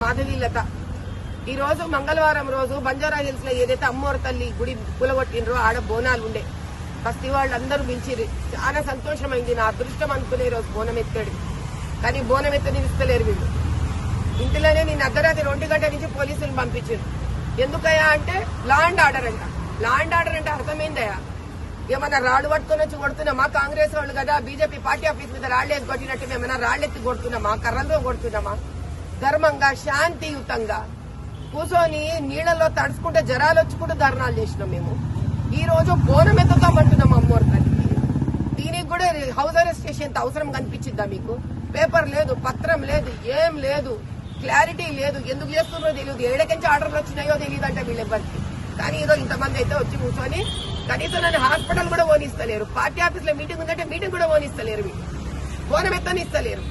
మాధవీలత ఈ రోజు మంగళవారం రోజు బంజారా హిల్స్ లో ఏదైతే అమ్మోరు తల్లి గుడి కూలగొట్టినరో ఆడ బోనాలు ఉండే బస్తీ వాళ్ళందరూ మించిరు. చాలా సంతోషమైంది. నా అదృష్టం అనుకునే రోజు బోనం ఎత్తాడు. కానీ బోనం ఎత్తని ఇస్తలేరు వీళ్ళు. ఇంటిలోనే నేను అర్ధరాత్రి 2 గంటల నుంచి పోలీసులు పంపించారు. ఎందుకయ్యా అంటే లా అండ్ ఆర్డర్ అంట. లా అండ్ ఆర్డర్ అంటే అర్థమైందయ్యా? ఏమన్నా రాళ్లు పట్టుకొని వచ్చి కొడుతున్నామా? కాంగ్రెస్ వాళ్ళు కదా బీజేపీ పార్టీ ఆఫీస్ మీద రాళ్లు కొట్టినట్టు మేమైనా రాళ్లెత్తి కొడుతున్నామా? కర్రలతో కొడుతున్నామా? ధర్మంగా శాంతియుతంగా కూర్చొని నీళ్లలో తడుచుకుంటే జరాలు వచ్చి కూడా ధర్నాలు చేసినాం. మేము ఈ రోజు బోనం ఎత్తుతామంటున్నాం అమ్మోరు తల్లికి. దీనికి కూడా హౌస్ అరెస్ట్ చేసేంత అవసరం కనిపించిందా మీకు? పేపర్ లేదు, పత్రం లేదు, ఏం లేదు, క్లారిటీ లేదు. ఎందుకు చేస్తున్నారో తెలియదు. ఏడకించి ఆర్డర్లు వచ్చినాయో తెలియదు అంటే వీళ్ళెవ్వరికి. కానీ ఏదో ఇంతమంది అయితే వచ్చి కూర్చొని కనీసం నన్ను హాస్పిటల్ కూడా ఓనిస్తలేరు. పార్టీ ఆఫీస్ లో మీటింగ్ ఉందంటే మీటింగ్ కూడా ఓనిస్తలేరు. వీళ్ళు బోనం ఎత్తనిస్తలేరు.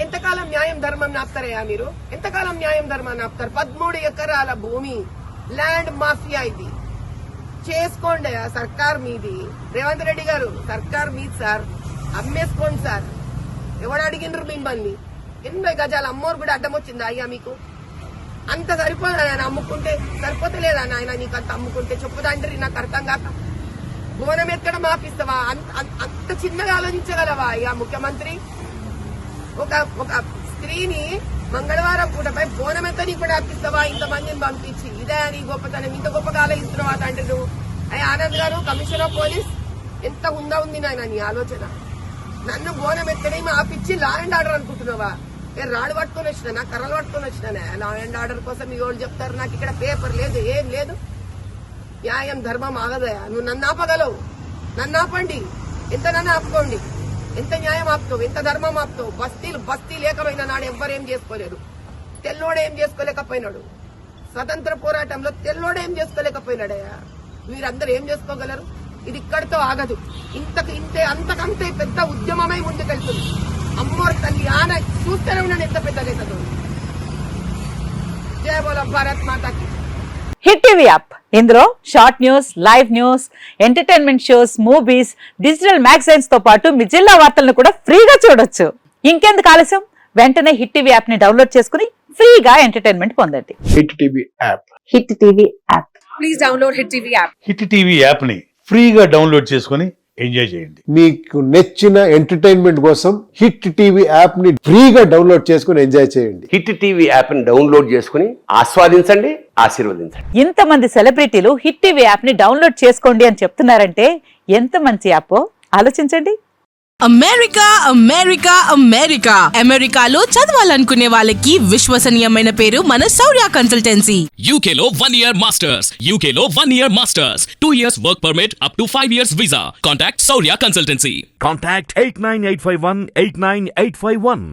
ఎంతకాలం న్యాయం ధర్మం నాపుతారయ్యా మీరు? ఎంతకాలం న్యాయం ధర్మం నాపుతారు? 13 ఎకరాల భూమి ల్యాండ్ మాఫియా ఇది. చేసుకోండి, సర్కార్ మీది. రేవంత్ రెడ్డి గారు సర్కార్ మీది సార్, అమ్మేసుకోండి సార్. ఎవడు అడిగినరు మిమ్మల్ని? 80 గజాల అమ్మోరు కూడా అడ్డం వచ్చిందా అయ్యా మీకు? అంత సరిపోదా ఆయన అమ్ముకుంటే? సరిపోతే లేదా నాయన నీకు అంత అమ్ముకుంటే? చెప్పుదాండ్రి నాకు అర్థం కాక. బోనం ఎక్కడం ఆపిస్తావా? అంత చిన్నగా ఆలోచించగలవా అయ్యా ముఖ్యమంత్రి? ఒక స్త్రీని మంగళవారం పూటపై బోనం ఎత్తని కూడా ఆపిస్తావా? ఇంతమందిని పంపించి ఇదే నీ గొప్పతనం. ఇంత గొప్పగా ఆలోచిస్తున్నావా తండ్రి నువ్వు? అయ్యా ఆనంద్ గారు, కమిషనర్ ఆఫ్ పోలీస్, ఎంత ఉందా ఉంది నాయన నీ ఆలోచన? నన్ను బోనం ఎత్తడం ఆపిచ్చి లా అండ్ ఆర్డర్ అనుకుంటున్నావా? నేను రాడు పట్టుకొని వచ్చినా, కర్రలు పట్టుకొని వచ్చినా. లా అండ్ ఆర్డర్ కోసం మీ వాళ్ళు చెప్తారు. నాకు ఇక్కడ పేపర్ లేదు, ఏం లేదు. న్యాయం ధర్మం ఆగదయా? నువ్వు నన్ను ఆపగలవు, నన్ను ఆపండి. ఎంత నన్ను ఆపుకోండి. ఎంత న్యాయం ఆపుతావు, ఎంత ధర్మం ఆపుతావు? బస్తీ లేకపోయిన నాడు ఎవ్వరేం చేసుకోలేరు. తెల్లోడేం చేసుకోలేకపోయినాడు. స్వతంత్ర పోరాటంలో తెల్లోడేం చేసుకోలేకపోయినాడయ్యా. మీరందరూ ఏం చేసుకోగలరు? ఇది ఇక్కడితో ఆగదు. అంతకంతే పెద్ద ఉద్యమమై ముందుకెళ్తుంది. అమ్మోరు తల్లి ఆన చూస్తూనే ఉన్నాను ఎంత పెద్దగైతుందో. జయ బోలో భారత్ మాతాకి. హిట్ టీవీ యాప్, ఇందులో short news, live news, entertainment shows, movies, digital magazines తో పాటు మీ జిల్లా వార్తలను కూడా ఫ్రీగా చూడొచ్చు. ఇంకెందుకు ఆలస్యం? వెంటనే హిట్ టీవీ యాప్ ని డౌన్లోడ్ చేసుకుని ఫ్రీగా ఎంటర్టైన్మెంట్ పొందండి. Hit TV app. Hit TV app. Please download hit TV app. Hit TV app ని ఫ్రీగా డౌన్లోడ్ చేసుకుని ఎంజాయ్ చేయండి. మీకు నచ్చిన ఎంటర్టైన్మెంట్ కోసం హిట్ టీవీ యాప్ ని ఫ్రీగా డౌన్లోడ్ చేసుకుని ఎంజాయ్ చేయండి. హిట్ టీవీ యాప్ ని డౌన్లోడ్ చేసుకుని ఆస్వాదించండి, ఆశీర్వదించండి. ఇంతమంది సెలబ్రిటీలు హిట్ టీవీ యాప్ ని డౌన్లోడ్ చేసుకోండి అని చెప్తున్నారంటే ఎంత మంచి యాప్ ఆలోచించండి. అమెరికా అమెరికా అమెరికా అమెరికాలో చదవాలనుకునే వాళ్ళకి విశ్వసనీయమైన పేరు మన శౌర్య కన్సల్టెన్సీ. UK లో 1 year masters, UK లో 1 year masters, 2 years work permit up to 5 years visa. Contact Saurya Consultancy. Contact 89851 89851.